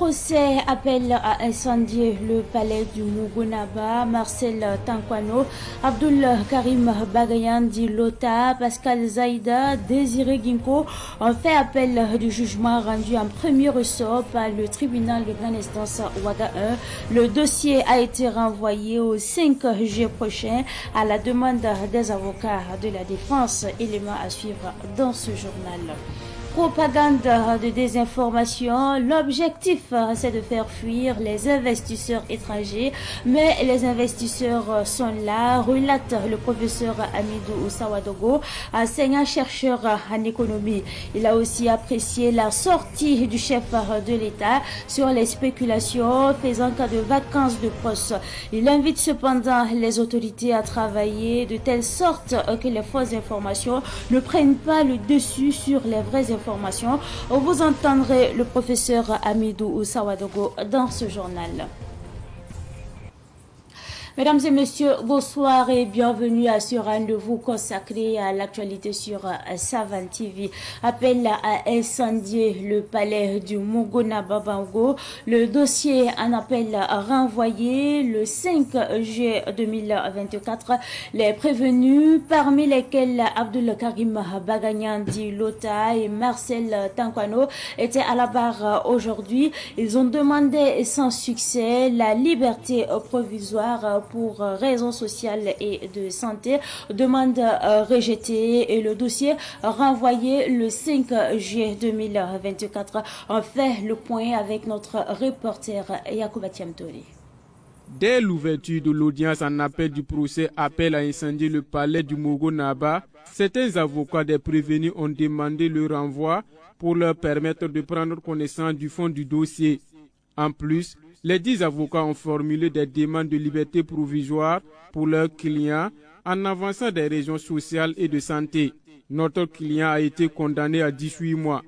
procès appelle à incendier le palais du Mugunaba. Marcel Tankwano, Abdul Karim Bagayan dit Lota, Pascal Zaïda, Désiré Ginko ont fait appel du jugement rendu en premier ressort par le tribunal de grande instance Ouaga 1. Le dossier a été renvoyé au 5 juillet prochain à la demande des avocats de la défense. Élément à suivre dans ce journal. Propagande de désinformation. L'objectif, c'est de faire fuir les investisseurs étrangers, mais les investisseurs sont là, relate le professeur Amidou Sawadogo, enseignant-chercheur en économie. Il a aussi apprécié la sortie du chef de l'État sur les spéculations faisant cas de vacances de poste. Il invite cependant les autorités à travailler de telle sorte que les fausses informations ne prennent pas le dessus sur les vraies informations. Vous entendrez le professeur Amidou Sawadogo dans ce journal. Mesdames et messieurs, bonsoir et bienvenue à ce rendez-vous consacré à l'actualité sur Savan TV. Appel à incendier le palais du Mugunaba Bango. Le dossier en appel renvoyé le 5 juillet 2024. Les prévenus, parmi lesquels Abdul Karim Bagayan dit Lota et Marcel Tankwano, étaient à la barre aujourd'hui. Ils ont demandé sans succès la liberté provisoire pour raisons sociales et de santé, demande rejetée et le dossier renvoyé le 5 juillet 2024. On fait le point avec notre reporter Yacouba Tiamtori. Dès l'ouverture de l'audience en appel du procès appel à incendier le palais du Mugunaba, certains avocats des prévenus ont demandé le renvoi pour leur permettre de prendre connaissance du fond du dossier. En plus, les 10 avocats ont formulé des demandes de liberté provisoire pour leurs clients en avançant des raisons sociales et de santé. Notre client a été condamné à 18 mois.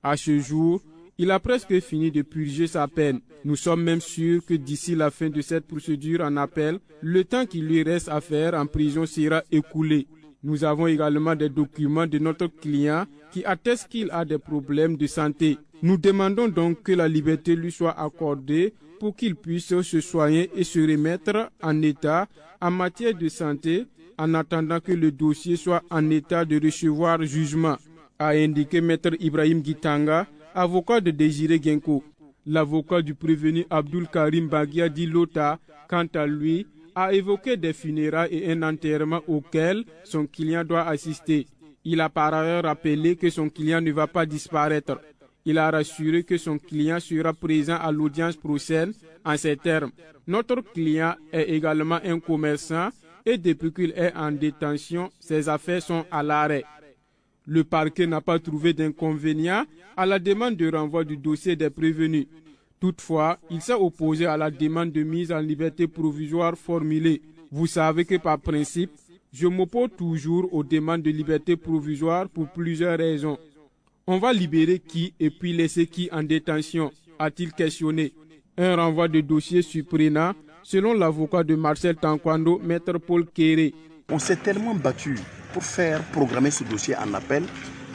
À ce jour, il a presque fini de purger sa peine. Nous sommes même sûrs que d'ici la fin de cette procédure en appel, le temps qu'il lui reste à faire en prison sera écoulé. Nous avons également des documents de notre client qui attestent qu'il a des problèmes de santé. Nous demandons donc que la liberté lui soit accordée pour qu'il puisse se soigner et se remettre en état en matière de santé en attendant que le dossier soit en état de recevoir jugement, a indiqué Maître Ibrahim Gitanga, avocat de Désiré Genko. L'avocat du prévenu Abdul Karim Bagia dit Lota, quant à lui, a évoqué des funérailles et un enterrement auquel son client doit assister. Il a par ailleurs rappelé que son client ne va pas disparaître. Il a rassuré que son client sera présent à l'audience prochaine en ces termes. Notre client est également un commerçant et depuis qu'il est en détention, ses affaires sont à l'arrêt. Le parquet n'a pas trouvé d'inconvénient à la demande de renvoi du dossier des prévenus. Toutefois, il s'est opposé à la demande de mise en liberté provisoire formulée. Vous savez que par principe, je m'oppose toujours aux demandes de liberté provisoire pour plusieurs raisons. On va libérer qui et puis laisser qui en détention, a-t-il questionné. Un renvoi de dossier surprenant, selon l'avocat de Marcel Tankwano, Maître Paul Kéré. On s'est tellement battu pour faire programmer ce dossier en appel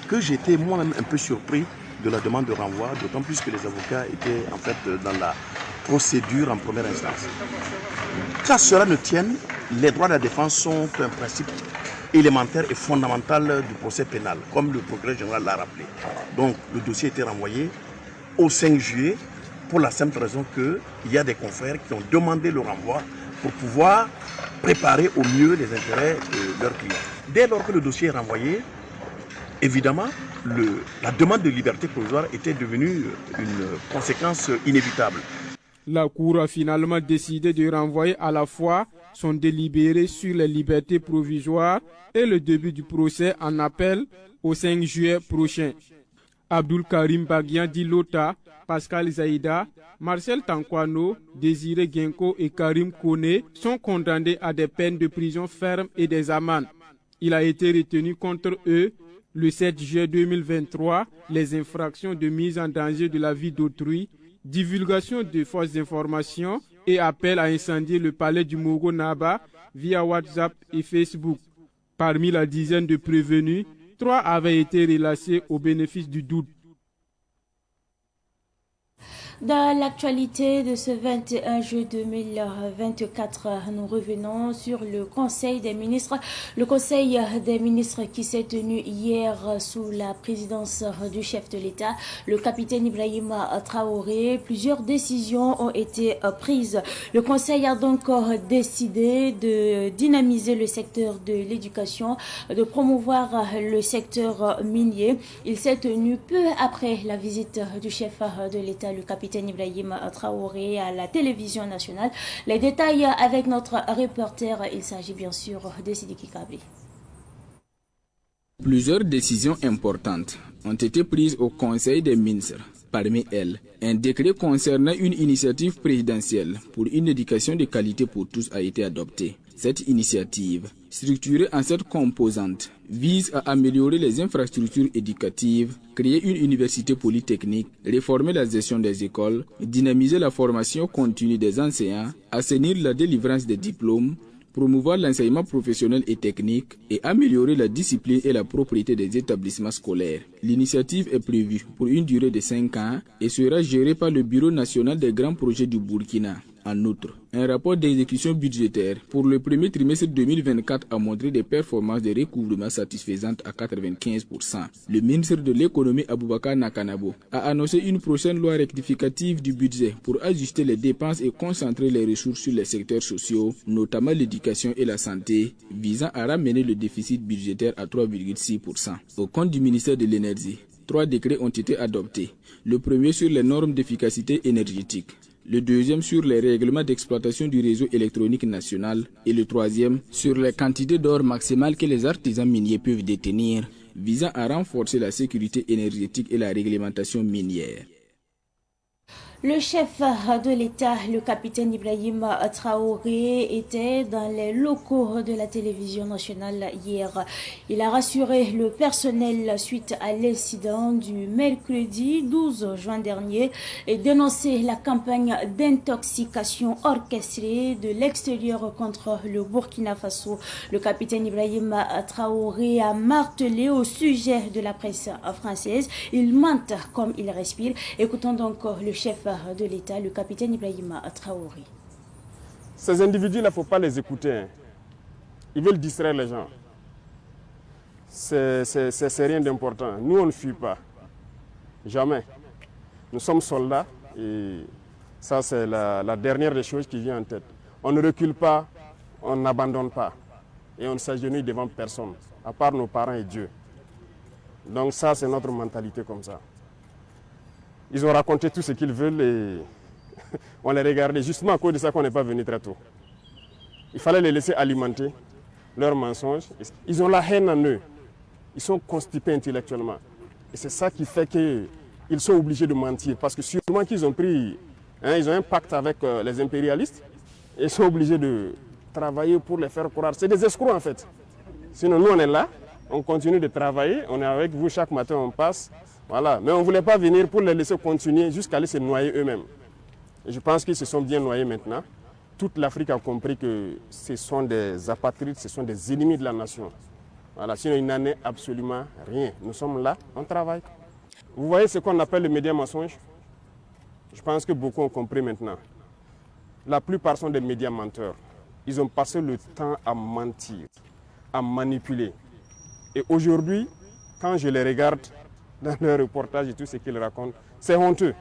que j'étais moi-même un peu surpris de la demande de renvoi, d'autant plus que les avocats étaient en fait dans la procédure en première instance. Qu'à cela ne tienne, les droits de la défense sont un principe élémentaire et fondamental du procès pénal, comme le procureur général l'a rappelé. Donc le dossier a été renvoyé au 5 juillet pour la simple raison qu'il y a des confrères qui ont demandé le renvoi pour pouvoir préparer au mieux les intérêts de leurs clients. Dès lors que le dossier est renvoyé, évidemment, la demande de liberté provisoire était devenue une conséquence inévitable. La Cour a finalement décidé de renvoyer à la fois son délibéré sur les libertés provisoires et le début du procès en appel au 5 juillet prochain. Abdul Karim Bagian dit Lota, Pascal Zaïda, Marcel Tankwano, Désiré Genko et Karim Kone sont condamnés à des peines de prison ferme et des amendes. Il a été retenu contre eux le 7 juillet 2023 les infractions de mise en danger de la vie d'autrui, divulgation de fausses informations et appel à incendier le palais du Mugunaba via WhatsApp et Facebook. Parmi la dizaine de prévenus, 3 avaient été relâchés au bénéfice du doute. Dans l'actualité de ce 21 juin 2024, nous revenons sur le Conseil des ministres. Le Conseil des ministres qui s'est tenu hier sous la présidence du chef de l'État, le capitaine Ibrahima Traoré. Plusieurs décisions ont été prises. Le Conseil a donc décidé de dynamiser le secteur de l'éducation, de promouvoir le secteur minier. Il s'est tenu peu après la visite du chef de l'État, le capitaine Ibrahima Traoré, à la télévision nationale. Les détails avec notre reporter, il s'agit bien sûr de Sidiki Kabri. Plusieurs décisions importantes ont été prises au Conseil des ministres. Parmi elles, un décret concernant une initiative présidentielle pour une éducation de qualité pour tous a été adopté. Cette initiative, structurée en 7 composantes, vise à améliorer les infrastructures éducatives, créer une université polytechnique, réformer la gestion des écoles, dynamiser la formation continue des enseignants, assainir la délivrance des diplômes, promouvoir l'enseignement professionnel et technique et améliorer la discipline et la propriété des établissements scolaires. L'initiative est prévue pour une durée de 5 ans et sera gérée par le Bureau national des grands projets du Burkina. En outre, un rapport d'exécution budgétaire pour le premier trimestre 2024 a montré des performances de recouvrement satisfaisantes à 95%. Le ministre de l'économie Aboubakar Nakanabo a annoncé une prochaine loi rectificative du budget pour ajuster les dépenses et concentrer les ressources sur les secteurs sociaux, notamment l'éducation et la santé, visant à ramener le déficit budgétaire à 3,6%. Au compte du ministère de l'Énergie, 3 décrets ont été adoptés. Le premier sur les normes d'efficacité énergétique, le deuxième sur les règlements d'exploitation du réseau électronique national et le troisième sur les quantités d'or maximales que les artisans miniers peuvent détenir, visant à renforcer la sécurité énergétique et la réglementation minière. Le chef de l'État, le capitaine Ibrahima Traoré, était dans les locaux de la télévision nationale hier. Il a rassuré le personnel suite à l'incident du mercredi 12 juin dernier et dénoncé la campagne d'intoxication orchestrée de l'extérieur contre le Burkina Faso. Le capitaine Ibrahima Traoré a martelé au sujet de la presse française. Il mente comme il respire. Écoutons donc le chef de l'État, le capitaine Ibrahima Traoré. Ces individus, il ne faut pas les écouter. Hein. Ils veulent distraire les gens. C'est rien d'important. Nous, on ne fuit pas. Jamais. Nous sommes soldats et ça, c'est la dernière des choses qui vient en tête. On ne recule pas, on n'abandonne pas. Et on ne s'agenouille devant personne, à part nos parents et Dieu. Donc ça, c'est notre mentalité comme ça. Ils ont raconté tout ce qu'ils veulent et on les regardait. Justement à cause de ça qu'on n'est pas venu très tôt. Il fallait les laisser alimenter leurs mensonges. Ils ont la haine en eux. Ils sont constipés intellectuellement. Et c'est ça qui fait qu'ils sont obligés de mentir. Parce que sûrement qu'ils ont pris, ils ont un pacte avec les impérialistes. Et ils sont obligés de travailler pour les faire croire. C'est des escrocs en fait. Sinon nous on est là, on continue de travailler. On est avec vous chaque matin, on passe. Voilà. Mais on ne voulait pas venir pour les laisser continuer jusqu'à aller se noyer eux-mêmes. Et je pense qu'ils se sont bien noyés maintenant. Toute l'Afrique a compris que ce sont des apatrides, ce sont des ennemis de la nation. Voilà. Sinon, il n'en est absolument rien. Nous sommes là, on travaille. Vous voyez ce qu'on appelle le média mensonge? Je pense que beaucoup ont compris maintenant. La plupart sont des médias menteurs. Ils ont passé le temps à mentir, à manipuler. Et aujourd'hui, quand je les regarde, dans leurs reportages et tout ce qu'ils racontent, c'est honteux.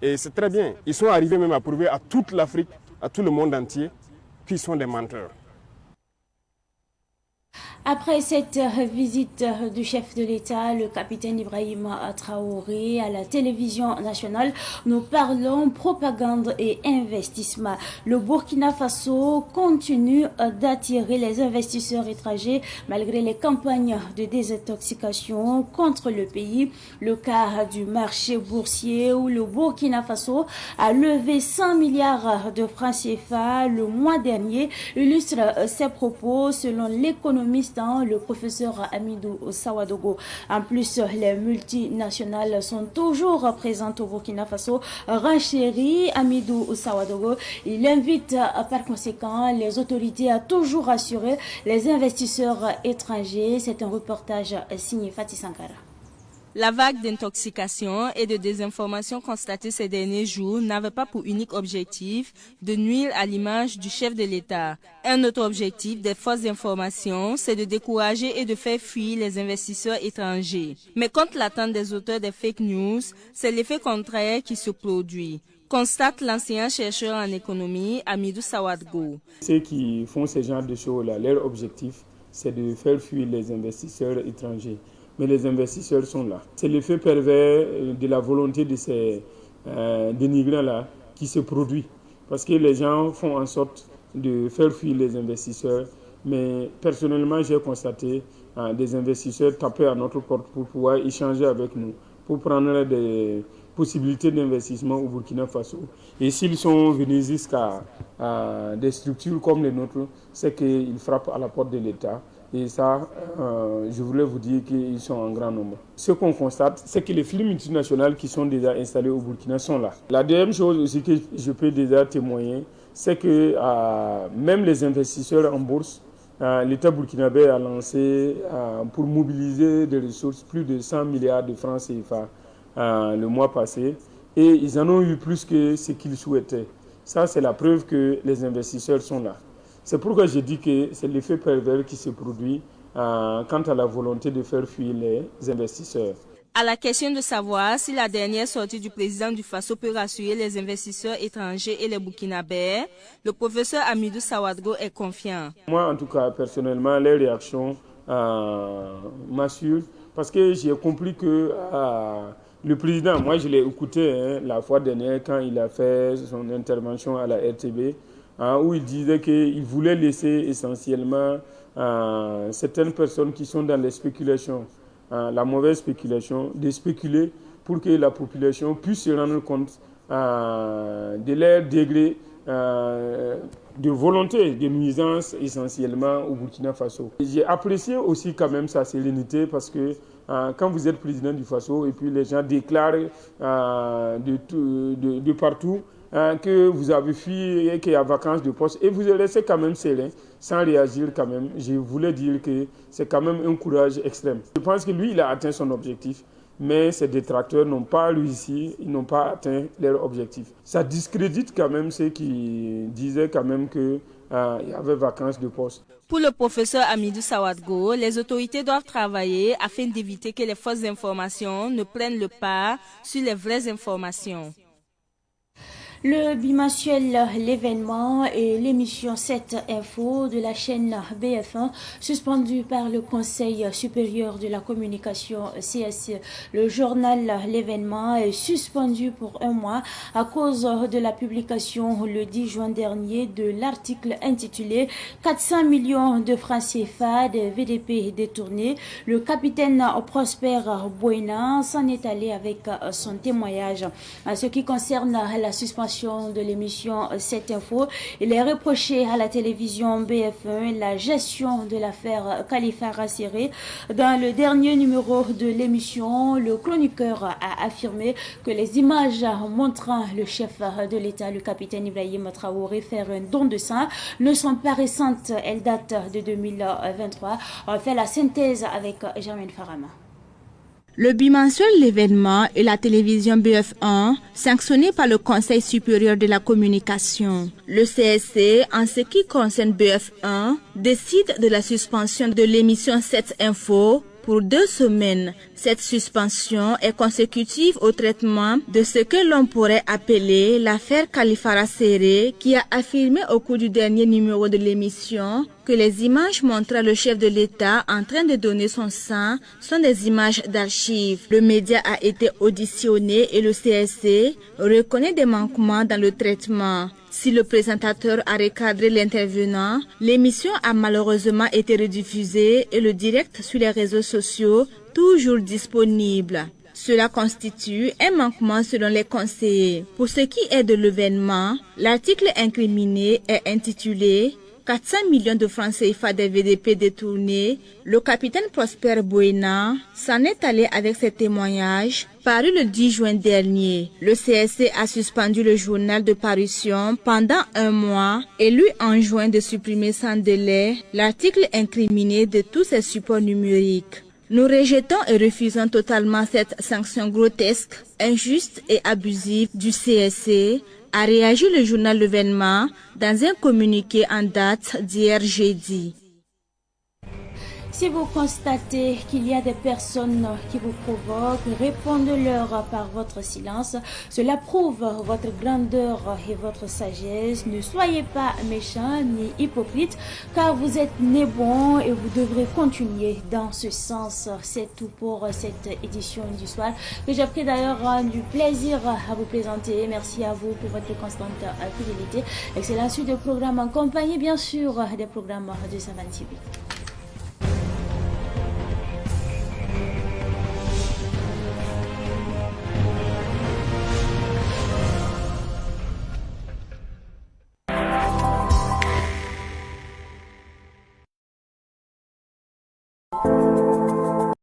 Et c'est très bien. Ils sont arrivés même à prouver à toute l'Afrique, à tout le monde entier, qu'ils sont des menteurs. Après cette visite du chef de l'État, le capitaine Ibrahima Traoré, à la télévision nationale, nous parlons propagande et investissement. Le Burkina Faso continue d'attirer les investisseurs étrangers malgré les campagnes de désintoxication contre le pays. Le cas du marché boursier où le Burkina Faso a levé 100 milliards de francs CFA le mois dernier illustre ses propos selon l'économiste le professeur Amidou Sawadogo. En plus, les multinationales sont toujours présentes au Burkina Faso. Renchérit Amidou Sawadogo. Il invite par conséquent les autorités à toujours rassurer les investisseurs étrangers. C'est un reportage signé Fatih Sankara. La vague d'intoxication et de désinformation constatée ces derniers jours n'avait pas pour unique objectif de nuire à l'image du chef de l'État. Un autre objectif des fausses informations, c'est de décourager et de faire fuir les investisseurs étrangers. Mais contre l'attente des auteurs des fake news, c'est l'effet contraire qui se produit, constate l'ancien chercheur en économie Hamidou Sawadgo. Ceux qui font ce genre de choses-là, leur objectif, c'est de faire fuir les investisseurs étrangers. Mais les investisseurs sont là. C'est l'effet pervers de la volonté de ces dénigrants-là qui se produit. Parce que les gens font en sorte de faire fuir les investisseurs. Mais personnellement, j'ai constaté des investisseurs taper à notre porte pour pouvoir échanger avec nous, pour prendre des possibilités d'investissement au Burkina Faso. Et s'ils sont venus jusqu'à des structures comme les nôtres, c'est qu'ils frappent à la porte de l'État. Et ça, je voulais vous dire qu'ils sont en grand nombre. Ce qu'on constate, c'est que les films multinationales qui sont déjà installés au Burkina sont là. La deuxième chose aussi que je peux déjà témoigner, c'est que même les investisseurs en bourse, l'État burkinabé a lancé pour mobiliser des ressources plus de 100 milliards de francs CFA le mois passé. Et ils en ont eu plus que ce qu'ils souhaitaient. Ça, c'est la preuve que les investisseurs sont là. C'est pourquoi je dis que c'est l'effet pervers qui se produit quant à la volonté de faire fuir les investisseurs. À la question de savoir si la dernière sortie du président du Faso peut rassurer les investisseurs étrangers et les Burkinabés, le professeur Hamidou Sawadgo est confiant. Moi, en tout cas, personnellement, les réactions m'assurent parce que j'ai compris que le président, moi je l'ai écouté la fois dernière quand il a fait son intervention à la RTB, où il disait qu'il voulait laisser essentiellement certaines personnes qui sont dans les spéculations, la mauvaise spéculation, de spéculer pour que la population puisse se rendre compte de leur degré de volonté, de nuisance essentiellement au Burkina Faso. J'ai apprécié aussi quand même sa sérénité parce que quand vous êtes président du Faso et puis les gens déclarent de partout que vous avez fui et qu'il y a vacance de poste et vous restez quand même serein sans réagir quand même. Je voulais dire que c'est quand même un courage extrême. Je pense que lui, il a atteint son objectif, mais ses détracteurs n'ont pas réussi, ils n'ont pas atteint leur objectif. Ça discrédite quand même ceux qui disaient quand même qu'il y avait vacance de poste. Pour le professeur Hamidou Sawadgo, les autorités doivent travailler afin d'éviter que les fausses informations ne prennent le pas sur les vraies informations. Le bimensuel L'événement et l'émission 7 Info de la chaîne BF1 suspendu par le Conseil supérieur de la communication CSE. Le journal L'événement est suspendu pour un mois à cause de la publication le 10 juin dernier de l'article intitulé 400 millions de francs CFA des VDP détournés. Le capitaine Prosper Boina s'en est allé avec son témoignage. En ce qui concerne la suspension de l'émission 7 Info, il est reproché à la télévision BF1 la gestion de l'affaire Khalifa Rassiré. Dans le dernier numéro de l'émission, le chroniqueur a affirmé que les images montrant le chef de l'État, le capitaine Ibrahim Traoré, faire un don de sang ne sont pas récentes. Elles datent de 2023. On fait la synthèse avec Germaine Farama. Le bimensuel L'événement et la télévision BF1, sanctionnés par le Conseil supérieur de la communication. Le CSC, en ce qui concerne BF1, décide de la suspension de l'émission 7 Info pour 2 semaines. Cette suspension est consécutive au traitement de ce que l'on pourrait appeler l'affaire Khalifa Rassiré, qui a affirmé au cours du dernier numéro de l'émission que les images montrant le chef de l'État en train de donner son sang sont des images d'archives. Le média a été auditionné et le CSC reconnaît des manquements dans le traitement. Si le présentateur a recadré l'intervenant, l'émission a malheureusement été rediffusée et le direct sur les réseaux sociaux toujours disponible. Cela constitue un manquement selon les conseillers. Pour ce qui est de l'événement, l'article incriminé est intitulé 400 millions de francs CFA des VDP détournés. Le capitaine Prosper Boina s'en est allé avec ses témoignages parus le 10 juin dernier. Le CSC a suspendu le journal de parution pendant un mois et lui enjoint de supprimer sans délai l'article incriminé de tous ses supports numériques. Nous rejetons et refusons totalement cette sanction grotesque, injuste et abusive du CSC, a réagi le journal L'événement dans un communiqué en date d'hier jeudi. Si vous constatez qu'il y a des personnes qui vous provoquent, répondez-leur par votre silence. Cela prouve votre grandeur et votre sagesse. Ne soyez pas méchants ni hypocrites, car vous êtes nés bons et vous devrez continuer dans ce sens. C'est tout pour cette édition du soir, que j'ai pris d'ailleurs du plaisir à vous présenter. Merci à vous pour votre constante fidélité. Excellent suite de programmes en compagnie, bien sûr, des programmes de Savan TV.